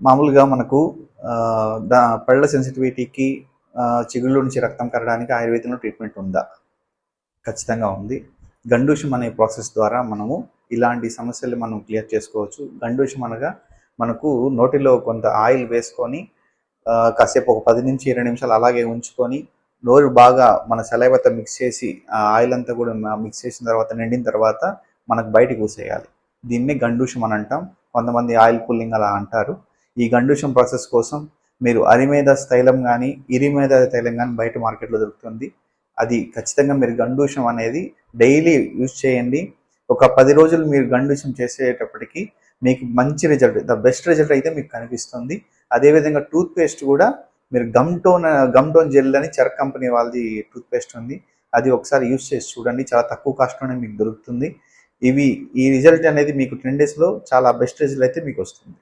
మామూలుగా మనకు పళ్ళ సెన్సిటివిటీకి చిగుళ్ళ నుంచి రక్తం కరడానికి ఆయుర్వేదంలో ట్రీట్మెంట్ ఉందా? ఖచ్చితంగా ఉంది. గండూషం అనే ప్రాసెస్ ద్వారా మనము ఇలాంటి సమస్యలు మనం క్లియర్ చేసుకోవచ్చు. గండూషం అనగా మనకు నోటిలో కొంత ఆయిల్ వేసుకొని కాసేపు ఒక 10 నుంచి 20 నిమిషాలు అలాగే ఉంచుకొని నోరు బాగా మన సలైవాతో మిక్స్ చేసి ఆ ఆయిల్ అంతా కూడా మిక్స్ చేసిన తర్వాత నిండిన తర్వాత మనకు బయటకు ఊసేయాలి. దీన్ని గండూషం అని అంటాం. కొంతమంది ఆయిల్ పుల్లింగ్ అలా అంటారు. ఈ గండూషం ప్రాసెస్ కోసం మీరు అరిమేద తైలం కానీ ఇరిమేద తైలం కానీ బయట మార్కెట్లో దొరుకుతుంది. అది ఖచ్చితంగా మీరు గండూషం అనేది డైలీ యూజ్ చేయండి. ఒక 10 రోజులు మీరు గండూషం చేసేటప్పటికి మీకు మంచి రిజల్ట్, ద బెస్ట్ రిజల్ట్ అయితే మీకు కనిపిస్తుంది. అదేవిధంగా టూత్ పేస్ట్ కూడా మీరు గమ్ టోన్ జెల్ అని చెరక్ కంపెనీ వాళ్ళది టూత్ పేస్ట్ ఉంది. అది ఒకసారి యూజ్ చేసి చూడండి. చాలా తక్కువ కాస్ట్లోనే మీకు దొరుకుతుంది. ఈ రిజల్ట్ అనేది మీకు 10 డేస్లో చాలా బెస్ట్ రిజల్ట్ అయితే మీకు వస్తుంది.